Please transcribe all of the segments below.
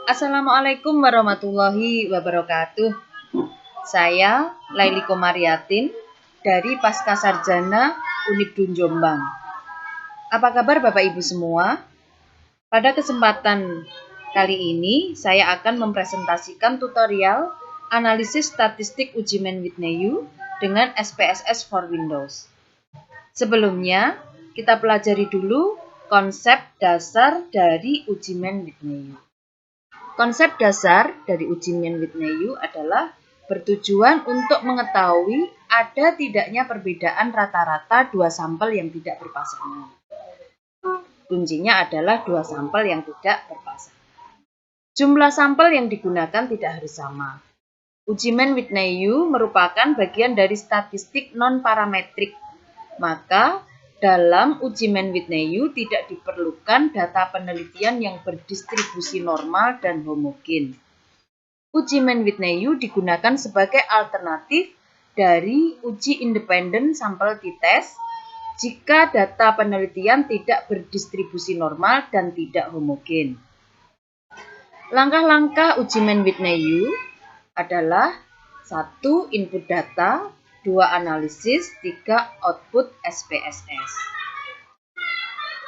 Assalamualaikum warahmatullahi wabarakatuh. Saya Laili Komariatin dari Pascasarjana Unibdun Jombang. Apa kabar Bapak Ibu semua? Pada kesempatan kali ini saya akan mempresentasikan tutorial analisis statistik uji Man-Whitney dengan SPSS for Windows. Sebelumnya, kita pelajari dulu konsep dasar dari uji Man-Whitney. Konsep dasar dari uji Man-Whitney adalah bertujuan untuk mengetahui ada tidaknya perbedaan rata-rata dua sampel yang tidak berpasangan. Kuncinya adalah dua sampel yang tidak berpasangan. Jumlah sampel yang digunakan tidak harus sama. Uji Man-Whitney merupakan bagian dari statistik non-parametrik. Maka dalam uji Man-Whitney tidak diperlukan data penelitian yang berdistribusi normal dan homogen. Uji Man-Whitney digunakan sebagai alternatif dari uji independen sampel t-test jika data penelitian tidak berdistribusi normal dan tidak homogen. Langkah-langkah uji Man-Whitney adalah 1. Input data, 2. Analisis, 3. Output SPSS.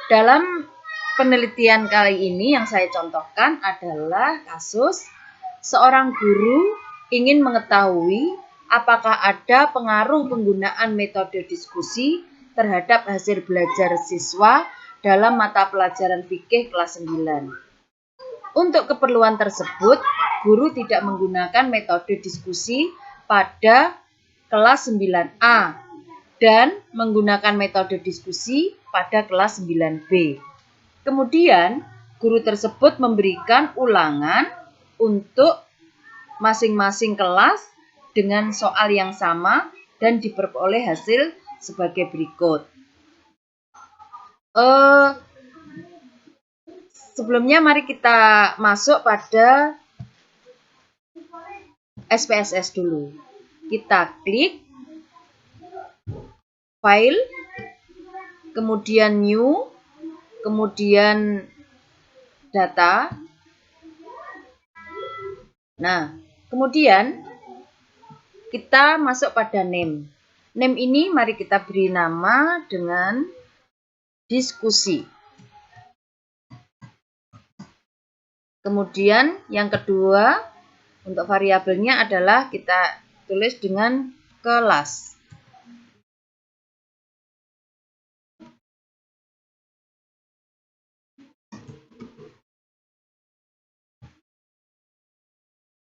Dalam penelitian kali ini yang saya contohkan adalah kasus seorang guru ingin mengetahui apakah ada pengaruh penggunaan metode diskusi terhadap hasil belajar siswa dalam mata pelajaran fikih kelas 9. Untuk keperluan tersebut, guru tidak menggunakan metode diskusi pada kelas 9A dan menggunakan metode diskusi pada kelas 9B. Kemudian, guru tersebut memberikan ulangan untuk masing-masing kelas dengan soal yang sama dan diperoleh hasil sebagai berikut. Sebelumnya mari kita masuk pada SPSS dulu. Kita klik file, kemudian new, kemudian data. Nah, kemudian kita masuk pada name. Name ini mari kita beri nama dengan diskusi. Kemudian yang kedua, untuk variabelnya adalah kita tulis dengan kelas.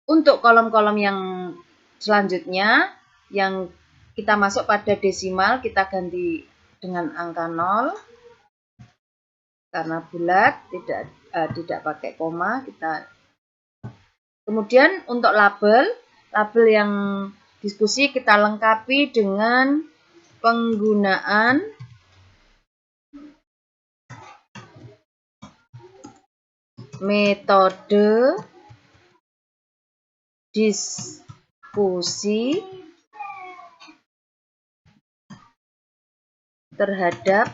Untuk kolom-kolom yang selanjutnya, yang kita masuk pada desimal, kita ganti dengan angka 0. Karena bulat, tidak pakai koma. Kemudian untuk label yang diskusi kita lengkapi dengan penggunaan metode diskusi terhadap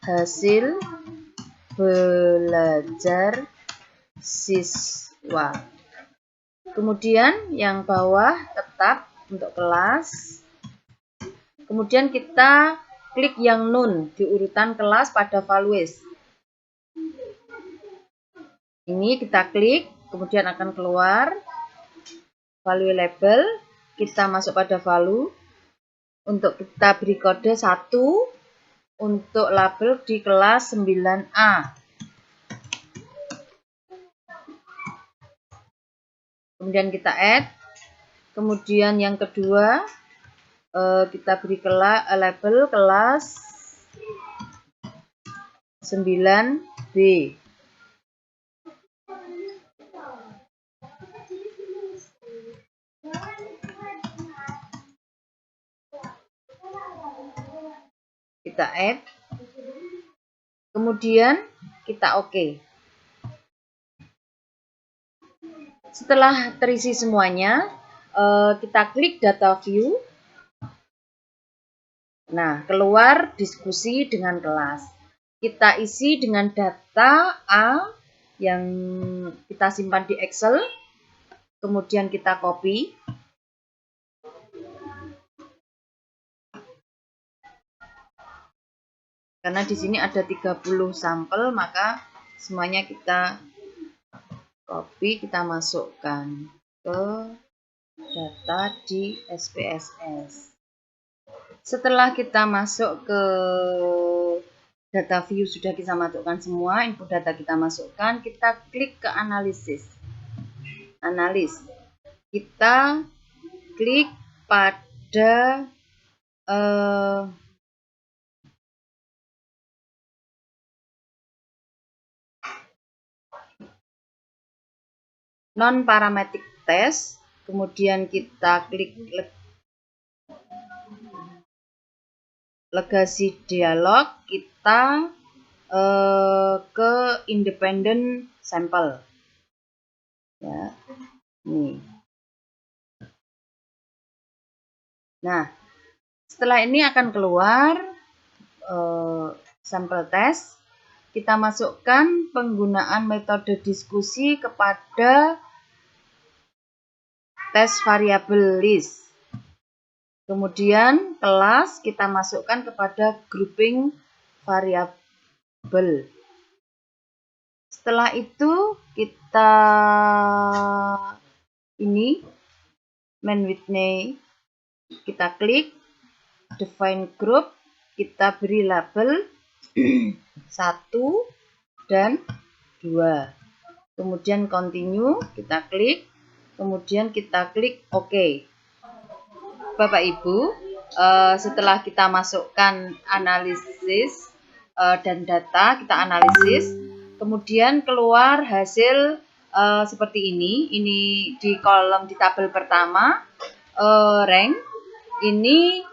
hasil belajar siswa. Kemudian yang bawah tetap untuk kelas. Kemudian kita klik yang none di urutan kelas pada values. Ini kita klik, kemudian akan keluar value label. Kita masuk pada value. Untuk kita beri kode 1 untuk label di kelas 9A. Kemudian kita add. Kemudian yang kedua kita beri label kelas 9B. Kita add. Kemudian kita OK. Setelah terisi semuanya, kita klik data view. Nah, keluar diskusi dengan kelas. Kita isi dengan data A, yang kita simpan di Excel, kemudian kita copy. Karena di sini ada 30 sampel, maka semuanya kita copy, kita masukkan ke data di SPSS. Setelah kita masuk ke data view, sudah kita masukkan semua, input data kita masukkan, kita klik ke analisis. Analis. Kita klik pada non-parametric test, kemudian kita klik legacy dialog, kita ke independent sample. Ya, nih. Nah, setelah ini akan keluar sampel test. Kita masukkan penggunaan metode diskusi kepada tes variabel list. Kemudian kelas kita masukkan kepada grouping variabel. Setelah itu kita ini main with name, kita klik define group, kita beri label 1 dan 2. Kemudian continue, kita klik, kemudian kita klik OK. Bapak Ibu, setelah kita masukkan analisis dan data, kita analisis, kemudian keluar hasil seperti ini. Ini di kolom di tabel pertama, rank. Ini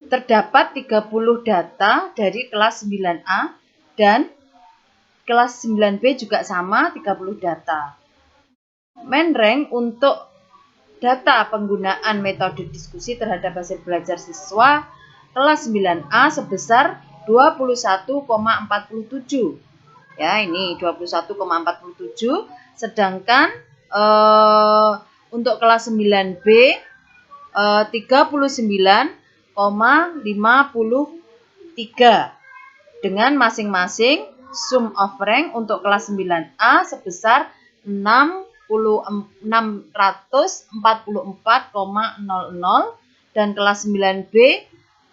terdapat 30 data dari kelas 9A dan kelas 9B juga sama 30 data. Main rank untuk data penggunaan metode diskusi terhadap hasil belajar siswa kelas 9A sebesar 21,47. Ya, ini 21,47, sedangkan untuk kelas 9B 39,53 dengan masing-masing sum of rank untuk kelas 9A sebesar 644,00 dan kelas 9B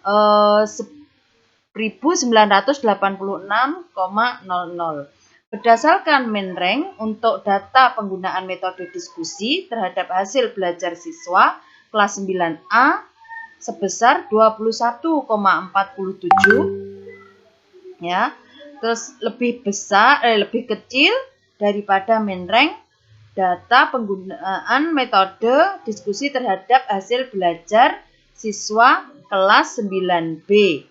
1986,00. Berdasarkan main rank untuk data penggunaan metode diskusi terhadap hasil belajar siswa kelas 9A sebesar 21,47, ya. Terus lebih kecil daripada main rank data penggunaan metode diskusi terhadap hasil belajar siswa kelas 9B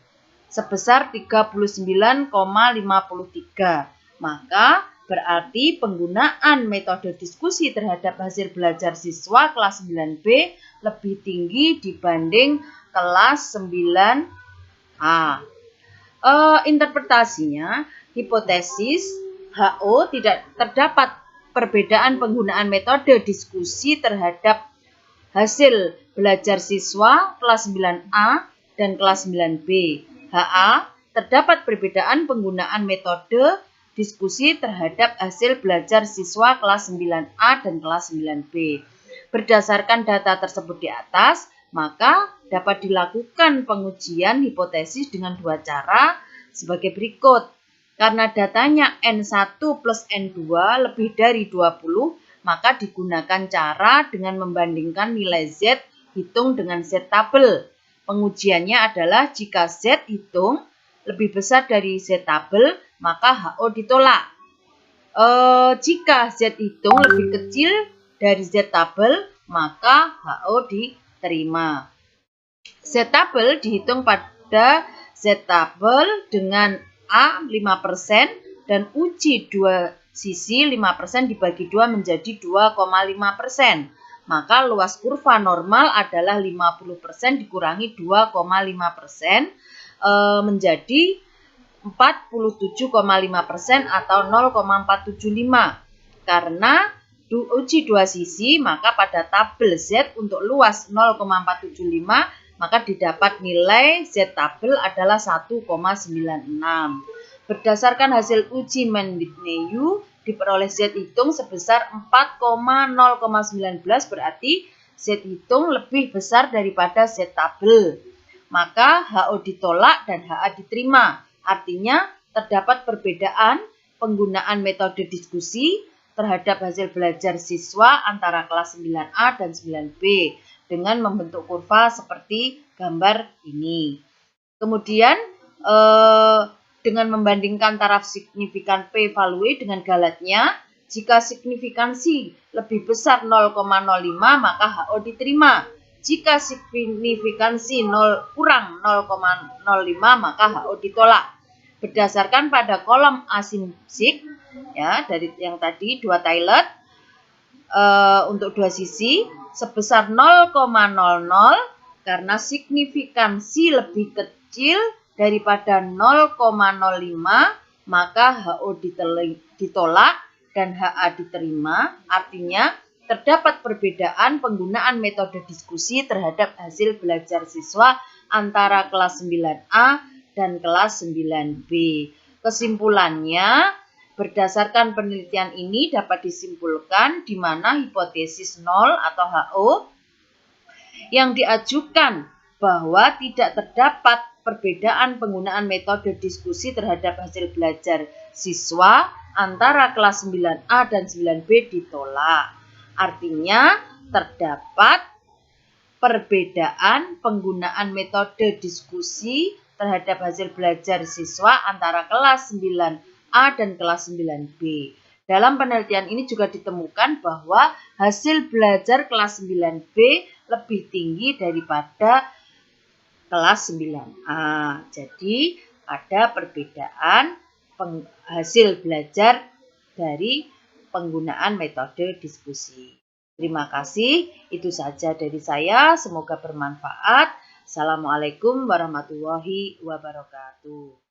sebesar 39,53. Maka berarti penggunaan metode diskusi terhadap hasil belajar siswa kelas 9B lebih tinggi dibanding kelas 9A. Interpretasinya, hipotesis HO tidak terdapat perbedaan penggunaan metode diskusi terhadap hasil belajar siswa kelas 9A dan kelas 9B. HA, terdapat perbedaan penggunaan metode diskusi terhadap hasil belajar siswa kelas 9A dan kelas 9B. Berdasarkan data tersebut di atas, maka dapat dilakukan pengujian hipotesis dengan dua cara sebagai berikut. Karena datanya N1 plus N2 lebih dari 20, maka digunakan cara dengan membandingkan nilai Z hitung dengan Z tabel. Pengujiannya adalah jika Z hitung lebih besar dari Z tabel, maka HO ditolak. Jika Z hitung lebih kecil dari Z tabel, maka HO diterima. Z tabel dihitung pada Z tabel dengan A 5% dan uji dua sisi 5% dibagi 2 menjadi 2,5%. Maka luas kurva normal adalah 50% dikurangi 2,5% menjadi 47,5% atau 0,475. Karena uji dua sisi, maka pada tabel Z untuk luas 0,475, maka didapat nilai Z tabel adalah 1,96. Berdasarkan hasil uji Mendeleev, diperoleh Z hitung sebesar 4,019, berarti Z hitung lebih besar daripada Z tabel. Maka HO ditolak dan HA diterima. Artinya terdapat perbedaan penggunaan metode diskusi terhadap hasil belajar siswa antara kelas 9A dan 9B dengan membentuk kurva seperti gambar ini. Kemudian dengan membandingkan taraf signifikan p-value dengan galatnya, jika signifikansi lebih besar 0,05 maka HO diterima. Jika signifikansi kurang 0,05 maka HO ditolak. Berdasarkan pada kolom asymsik, ya, dari yang tadi dua tilet untuk dua sisi sebesar 0,00 karena signifikansi lebih kecil daripada 0,05 maka HO ditolak dan HA diterima. Artinya terdapat perbedaan penggunaan metode diskusi terhadap hasil belajar siswa antara kelas 9A dan kelas 9B. Kesimpulannya, berdasarkan penelitian ini dapat disimpulkan di mana hipotesis 0 atau HO yang diajukan bahwa tidak terdapat perbedaan penggunaan metode diskusi terhadap hasil belajar siswa antara kelas 9A dan 9B ditolak. Artinya terdapat perbedaan penggunaan metode diskusi terhadap hasil belajar siswa antara kelas 9A dan kelas 9B. Dalam penelitian ini juga ditemukan bahwa hasil belajar kelas 9B lebih tinggi daripada kelas 9A. Jadi ada perbedaan hasil belajar dari penggunaan metode diskusi. Terima kasih, itu saja dari saya. Semoga bermanfaat. Assalamualaikum warahmatullahi wabarakatuh.